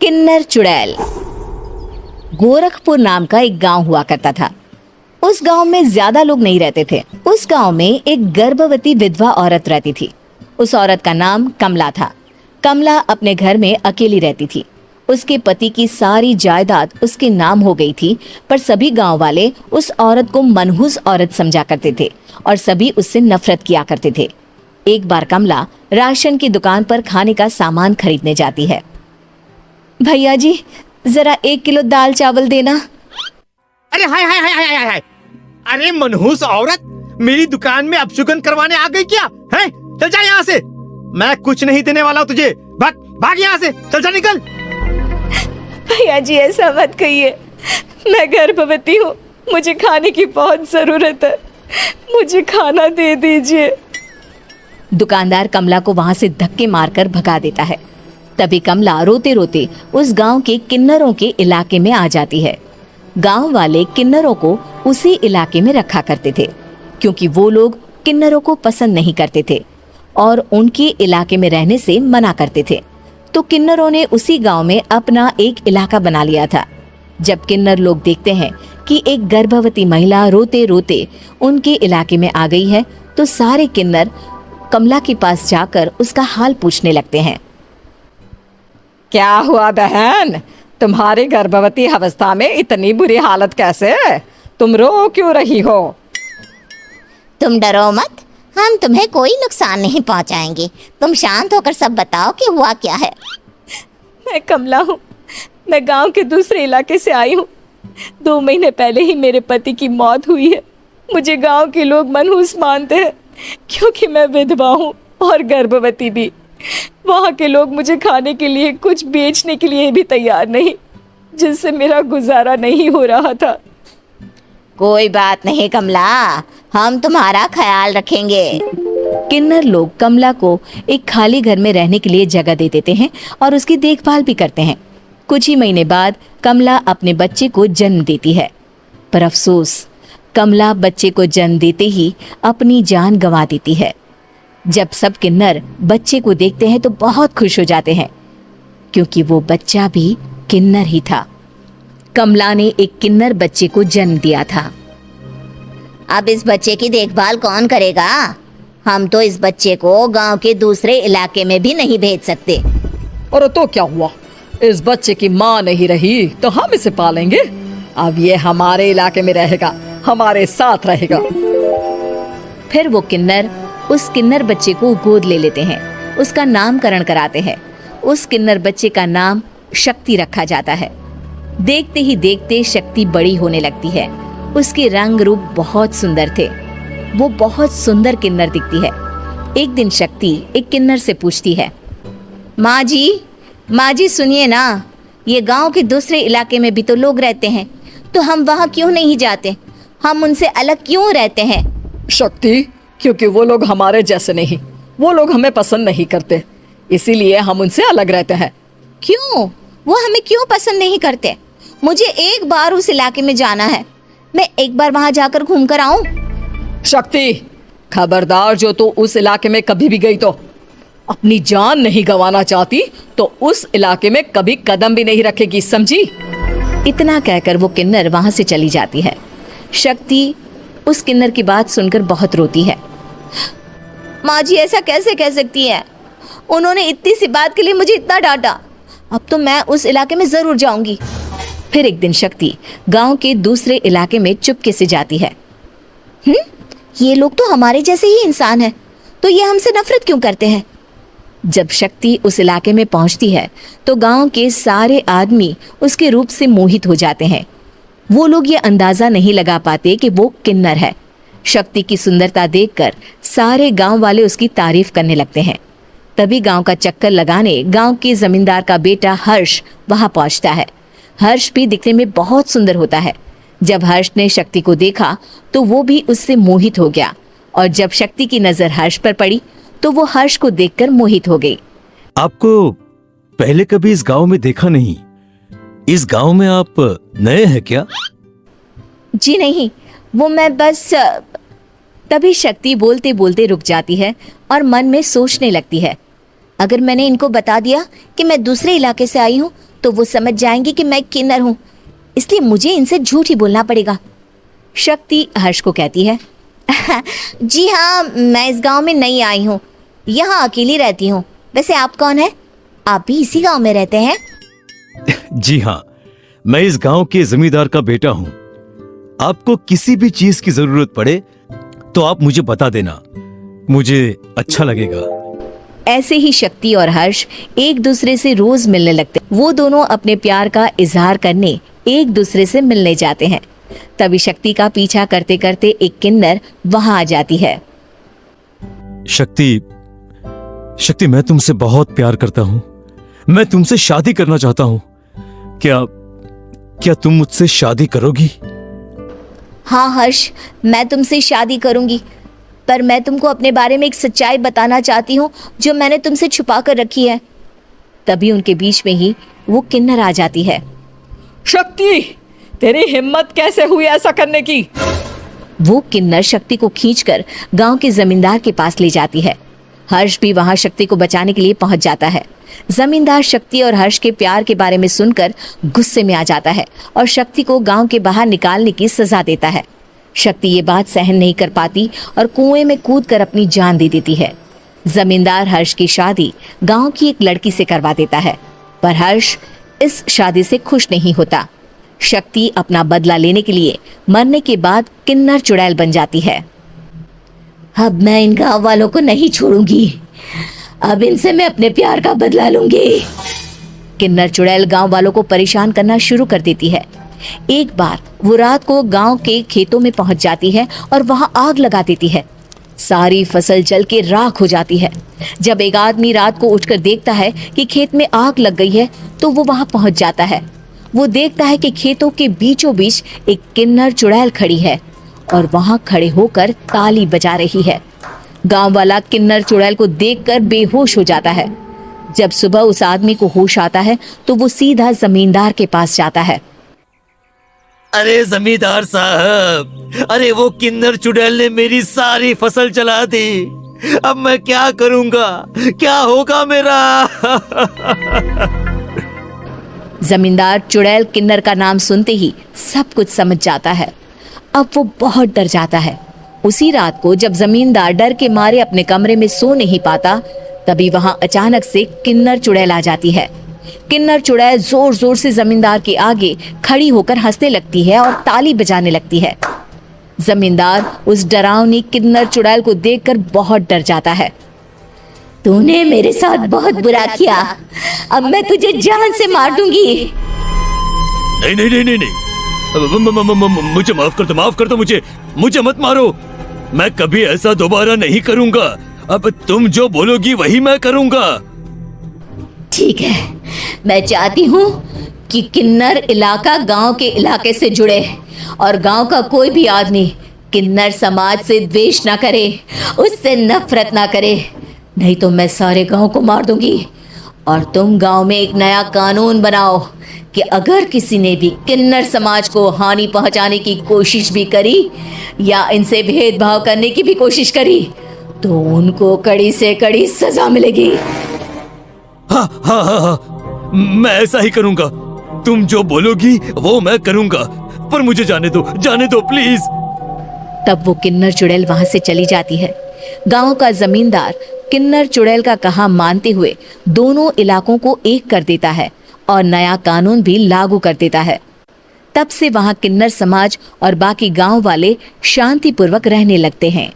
किन्नर चुड़ैल। गोरखपुर नाम का एक गांव हुआ करता था। उस गांव में ज्यादा लोग नहीं रहते थे। उस गांव में एक गर्भवती विधवा औरत रहती थी। उस औरत का नाम कमला था। कमला अपने घर में अकेली रहती थी। उसके पति की सारी जायदाद उसके नाम हो गई थी, पर सभी गांव वाले उस औरत को मनहूस औरत समझा करते थे और सभी उससे नफरत किया करते थे। एक बार कमला राशन की दुकान पर खाने का सामान खरीदने जाती है। भैया जी, जरा 1 किलो दाल चावल देना। अरे हाय हाय हाय हाय हाय! अरे मनहूस औरत, मेरी दुकान में अपशुगन करवाने आ गई क्या? हैं? चल जा यहाँ से, मैं कुछ नहीं देने वाला हूँ तुझे। भाग भाग यहाँ से, चल जा, निकल। भैया जी, ऐसा मत कहिए, मैं गर्भवती हूँ, मुझे खाने की बहुत जरूरत है, मुझे खाना दे दीजिए। दुकानदार कमला को वहां से धक्के मारकर भगा देता है। तभी कमला रोते रोते उस गांव के किन्नरों के इलाके में आ जाती है। गांव वाले किन्नरों को उसी इलाके में रखा करते थे, क्योंकि वो लोग किन्नरों को पसंद नहीं करते थे और उनके इलाके में रहने से मना करते थे। तो किन्नरों ने उसी गांव में अपना एक इलाका बना लिया था। जब किन्नर लोग देखते हैं कि एक गर्भवती महिला रोते रोते उनके इलाके में आ गई है, तो सारे किन्नर कमला के पास जाकर उसका हाल पूछने लगते हैं। क्या हुआ बहन, तुम्हारी गर्भवती अवस्था में इतनी बुरी हालत कैसे? तुम रो क्यों रही हो? तुम डरो मत, हम तुम्हें कोई नुकसान नहीं पहुंचाएंगे। तुम शांत होकर सब बताओ कि हुआ क्या है। मैं कमला हूँ, मैं गांव के दूसरे इलाके से आई हूँ। 2 महीने पहले ही मेरे पति की मौत हुई है। मुझे गांव के लोग मनहूस मानते हैं, क्योंकि मैं विधवा हूँ और गर्भवती भी। वहाँ के लोग मुझे खाने के लिए कुछ बेचने के लिए भी तैयार नहीं, जिससे मेरा गुजारा नहीं हो रहा था। कोई बात नहीं कमला, हम तुम्हारा ख्याल रखेंगे। किन्नर लोग कमला को एक खाली घर में रहने के लिए जगह दे देते हैं और उसकी देखभाल भी करते हैं। कुछ ही महीने बाद कमला अपने बच्चे को जन्म देती है, पर अफसोस, कमला बच्चे को जन्म देते ही अपनी जान गंवा देती है। जब सब किन्नर बच्चे को देखते हैं तो बहुत खुश हो जाते हैं, क्योंकि वो बच्चा भी किन्नर ही था। कमला ने एक किन्नर बच्चे को जन्म दिया था। अब इस बच्चे की देखभाल कौन करेगा? हम तो इस बच्चे को गांव के दूसरे इलाके में भी नहीं भेज सकते। और तो क्या हुआ, इस बच्चे की माँ नहीं रही तो हम इसे पालेंगे। अब ये हमारे इलाके में रहेगा, हमारे साथ रहेगा। फिर वो किन्नर उस किन्नर बच्चे को गोद ले लेते हैं, उसका नामकरण कराते हैं। उस किन्नर बच्चे का नाम शक्ति रखा जाता है। देखते ही देखते शक्ति बड़ी होने लगती है। उसके रंग रूप बहुत सुंदर थे। वो बहुत सुंदर किन्नर दिखती है। एक दिन शक्ति एक किन्नर से पूछती है, माँ जी सुनिए ना, ये गांव के दूसरे इलाके में भी तो लोग रहते हैं, तो हम वहाँ क्यों नहीं जाते? हम उनसे अलग क्यों रहते हैं? शक्ति, क्योंकि वो लोग हमारे जैसे नहीं, वो लोग हमें पसंद नहीं करते, इसीलिए हम उनसे अलग रहते हैं। क्यों? वो हमें क्यों पसंद नहीं करते? मुझे एक बार उस इलाके में जाना है, मैं एक बार वहां जाकर घूम कर आऊं। शक्ति, खबरदार, जो तू उस इलाके में कभी भी गई तो अपनी जान नहीं गंवाना चाहती तो उस इलाके में कभी कदम भी नहीं रखेगी, समझी? इतना कहकर वो किन्नर वहां से चली जाती है। शक्ति उस किन्नर की बात सुनकर बहुत रोती है। माँ जी, ऐसा कैसे कह सकती है? उन्होंने इतनी सी बात के लिए मुझे इतना डांटा। अब तो मैं उस इलाके में जरूर जाऊंगी। फिर एक दिन शक्ति गांव के दूसरे इलाके में चुपके से जाती है। ये लोग तो हमारे जैसे ही इंसान हैं, तो ये हमसे नफरत क्यों करते हैं? जब शक्ति उस इलाके में पहुंचती है तो गांव के सारे आदमी उसके रूप से मोहित हो जाते हैं। वो लोग ये अंदाजा नहीं लगा पाते कि वो किन्नर है। शक्ति की सुंदरता देखकर सारे गांव वाले उसकी तारीफ करने लगते हैं। तभी गांव का चक्कर लगाने गांव के जमींदार का बेटा हर्ष वहां पहुंचता है। हर्ष भी दिखने में बहुत सुंदर होता है। जब हर्ष ने शक्ति को देखा तो वो भी उससे मोहित हो गया, और जब शक्ति की नजर हर्ष पर पड़ी तो वो हर्ष को देखकर मोहित हो गई। आपको पहले कभी इस गांव में देखा नहीं। इस गांव में आप नए हैं क्या? जी नहीं, वो मैं बस। तभी शक्ति बोलते बोलते रुक जाती है और मन में सोचने लगती है, अगर मैंने इनको बता दिया कि मैं दूसरे इलाके से आई हूँ तो वो समझ जाएंगे कि मैं किन्नर हूँ, इसलिए मुझे इनसे झूठ ही बोलना पड़ेगा। शक्ति हर्ष को कहती है, जी हाँ, मैं इस गांव में नई आई हूँ, यहाँ अकेली रहती हूँ। वैसे आप कौन है? आप भी इसी गांव में रहते हैं? जी हाँ, मैं इस गांव के जमींदार का बेटा हूँ। आपको किसी भी चीज की जरूरत पड़े तो आप मुझे बता देना, मुझे अच्छा लगेगा। ऐसे ही शक्ति और हर्ष एक दूसरे से रोज मिलने लगते। वो दोनों अपने प्यार का इजहार करने एक दूसरे से मिलने जाते हैं। तभी शक्ति का पीछा करते करते एक किन्नर वहां आ जाती है। शक्ति, मैं तुमसे बहुत प्यार करता हूँ। मैं तुमसे शादी करना चाहता हूँ। क्या तुम मुझसे शादी करोगी? हाँ हर्ष, मैं तुमसे शादी करूंगी, पर मैं तुमको अपने बारे में एक सच्चाई बताना चाहती हूँ जो मैंने तुमसे छुपा कर रखी है। तभी उनके बीच में ही वो किन्नर आ जाती है। शक्ति, तेरी हिम्मत कैसे हुई ऐसा करने की? वो किन्नर शक्ति को खींचकर गांव के जमींदार के पास ले जाती है। हर्ष भी वहां शक्ति को बचाने के लिए पहुंच जाता है। जमींदार शक्ति और हर्ष के प्यार के बारे में सुनकर गुस्से में आ जाता है और शक्ति को गांव के बाहर निकालने की सजा देता है। शक्ति ये बात सहन नहीं कर पाती और कुएं में कूदकर अपनी जान दे देती है। जमींदार हर्ष की शादी गांव की एक लड़की से करवा देता है, पर हर्ष इस शादी से खुश नहीं होता। शक्ति अपना बदला लेने के लिए मरने के बाद किन्नर चुड़ैल बन जाती है। अब मैं इन गांव वालों को नहीं छोड़ूंगी, अब इनसे मैं अपने प्यार का बदला लूंगी। किन्नर चुड़ैल गांव वालों को परेशान करना शुरू कर देती है। एक बार वो रात को गांव के खेतों में पहुंच जाती है और वहां आग लगा देती है। सारी फसल जल के राख हो जाती है। जब एक आदमी रात को उठकर देखता है कि खेत में आग लग गई है तो वो वहां पहुंच जाता है। वो देखता है कि खेतों के बीचों बीच एक किन्नर चुड़ैल खड़ी है और वहां खड़े होकर ताली बजा रही है। गांव वाला किन्नर चुड़ैल को देखकर बेहोश हो जाता है। जब सुबह उस आदमी को होश आता है तो वो सीधा जमींदार के पास जाता है। अरे जमींदार साहब, अरे वो किन्नर चुड़ैल ने मेरी सारी फसल जला दी। अब मैं क्या करूंगा? क्या होगा मेरा? जमींदार चुड़ैल किन्नर का नाम सुनते ही सब कुछ समझ जाता है। अब वो बहुत डर जाता है। उसी रात को जब जमींदार डर के मारे अपने कमरे में सो नहीं पाता, तभी वहां अचानक से किन्नर चुड़ैल आ जाती है। किन्नर चुड़ैल जोर जोर से जमींदार के आगे खड़ी होकर हंसने लगती है और ताली बजाने लगती है। जमींदार उस डरावनी किन्नर चुड़ैल को देखकर बहुत डर जाता है। तूने मेरे साथ बहुत बुरा किया, अब मैं तुझे जान से मार दूंगी। नहीं नहीं नहीं नहीं नहीं, मुझे माफ कर दो, मुझे मत मारो। मैं कभी ऐसा दोबारा नहीं करूंगा। अब तुम जो बोलोगी वही मैं करूंगा। ठीक है, मैं चाहती हूँ कि किन्नर इलाका गांव के इलाके से जुड़े और गांव का कोई भी आदमी किन्नर समाज से द्वेष ना करे, उससे नफरत ना करे, नहीं तो मैं सारे गांव को मार दूंगी। और तुम गांव में एक नया कानून बनाओ कि अगर किसी ने भी किन्नर समाज को हानि पहुंचाने की कोशिश भी करी या इनसे भेदभाव करने की भी कोशिश करी तो उनको कड़ी से कड़ी सजा मिलेगी। हाँ हाँ हाँ हाँ, मैं ऐसा ही करूंगा। तुम जो बोलोगी वो मैं करूंगा, पर मुझे जाने दो प्लीज। तब वो किन्नर चुड़ैल वहां से चली जाती है। गांव का जमींदार किन्नर चुड़ैल का कहा मानते हुए दोनों इलाकों को एक कर देता है और नया कानून भी लागू कर देता है। तब से वहां किन्नर समाज और बाकी गांव वाले शांतिपूर्वक रहने लगते हैं।